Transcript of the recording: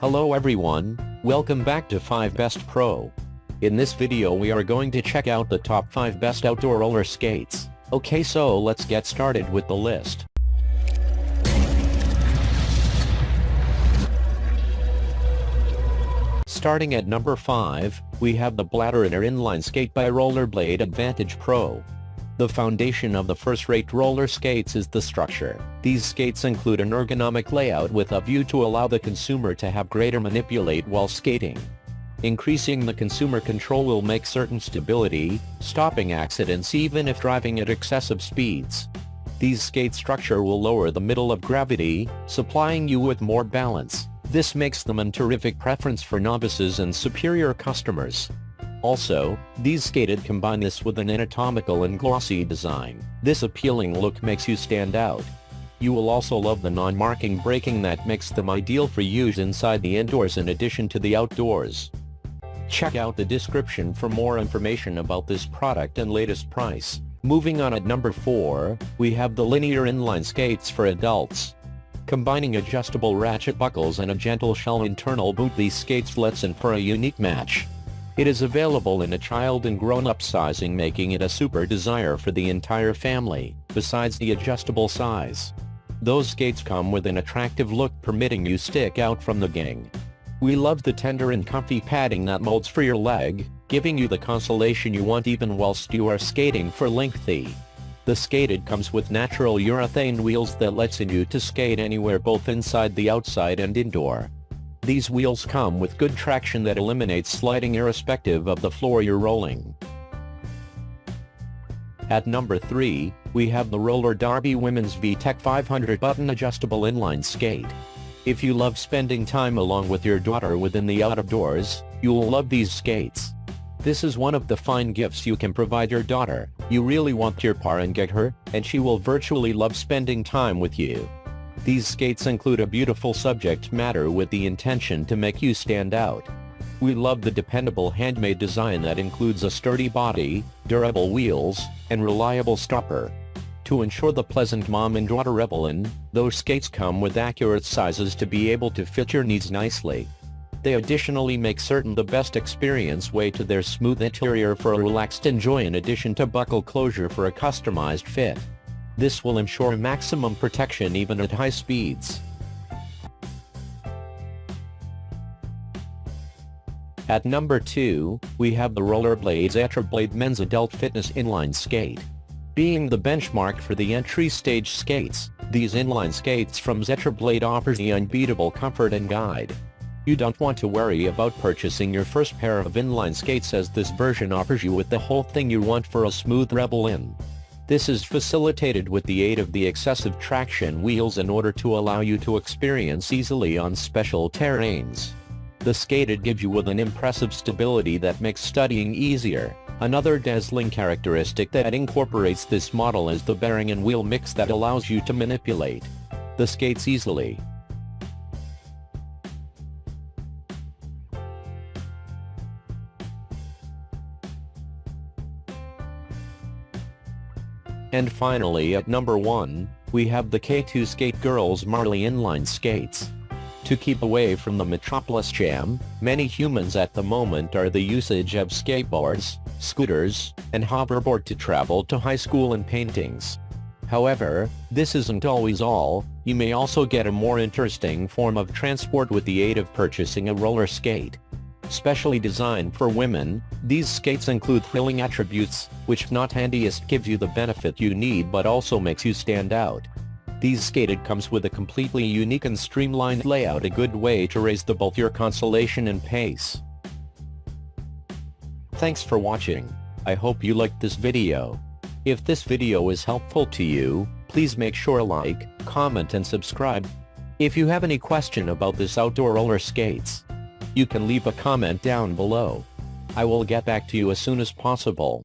Hello everyone, welcome back to 5 Best Pro. In this video we are going to check out the top 5 best outdoor roller skates. Okay, so let's get started with the list. Starting at number 5, we have the Bladerunner Inline Skate by Rollerblade Advantage Pro. The foundation of the first-rate roller skates is the structure. These skates include an ergonomic layout with a view to allow the consumer to have greater manipulate while skating. Increasing the consumer control will make certain stability, stopping accidents even if driving at excessive speeds. These skate structure will lower the middle of gravity, supplying you with more balance. This makes them a terrific preference for novices and superior customers. Also, these skated combine this with an anatomical and glossy design. This appealing look makes you stand out. You will also love the non-marking braking that makes them ideal for use inside the indoors in addition to the outdoors. Check out the description for more information about this product and latest price. Moving on at number 4, we have the linear inline skates for adults. Combining adjustable ratchet buckles and a gentle shell internal boot, these skates lets in for a unique match. It is available in a child and grown-up sizing, making it a super desire for the entire family. Besides the adjustable size, those skates come with an attractive look, permitting you stick out from the gang. We love the tender and comfy padding that molds for your leg, giving you the consolation you want even whilst you are skating for lengthy. The skated comes with natural urethane wheels that lets in you to skate anywhere, both inside the outside and indoor. These wheels come with good traction that eliminates sliding irrespective of the floor you're rolling. At number 3, we have the Roller Derby Women's VTEC 500 button adjustable inline skate. If you love spending time along with your daughter within the outdoors, you'll love these skates. This is one of the fine gifts you can provide your daughter. You really want your par and get her, and she will virtually love spending time with you. These skates include a beautiful subject matter with the intention to make you stand out. We love the dependable handmade design that includes a sturdy body, durable wheels, and reliable stopper. To ensure the pleasant mom and daughter revel in, those skates come with accurate sizes to be able to fit your needs nicely. They additionally make certain the best experience way to their smooth interior for a relaxed enjoy, in addition to buckle closure for a customized fit. This will ensure maximum protection even at high speeds. At number 2, we have the Rollerblade Zetrablade Men's Adult Fitness Inline Skate. Being the benchmark for the entry stage skates, these inline skates from Zetrablade offers the unbeatable comfort and guide. You don't want to worry about purchasing your first pair of inline skates, as this version offers you with the whole thing you want for a smooth revel in. This is facilitated with the aid of the excessive traction wheels in order to allow you to experience easily on special terrains. The skated gives you with an impressive stability that makes studying easier. Another dazzling characteristic that incorporates this model is the bearing and wheel mix that allows you to manipulate the skates easily. And finally, at number 1, we have the K2 Skate Girls Marlee Inline Skates. To keep away from the metropolis jam, many humans at the moment are the usage of skateboards, scooters, and hoverboard to travel to high school and paintings. However, this isn't always all. You may also get a more interesting form of transport with the aid of purchasing a roller skate. Specially designed for women, these skates include thrilling attributes, which not handiest gives you the benefit you need but also makes you stand out. These skated comes with a completely unique and streamlined layout, a good way to raise the both your consolation and pace. Thanks for watching. I hope you liked this video. If this video is helpful to you, please make sure like, comment and subscribe. If you have any question about this outdoor roller skates, you can leave a comment down below. I will get back to you as soon as possible.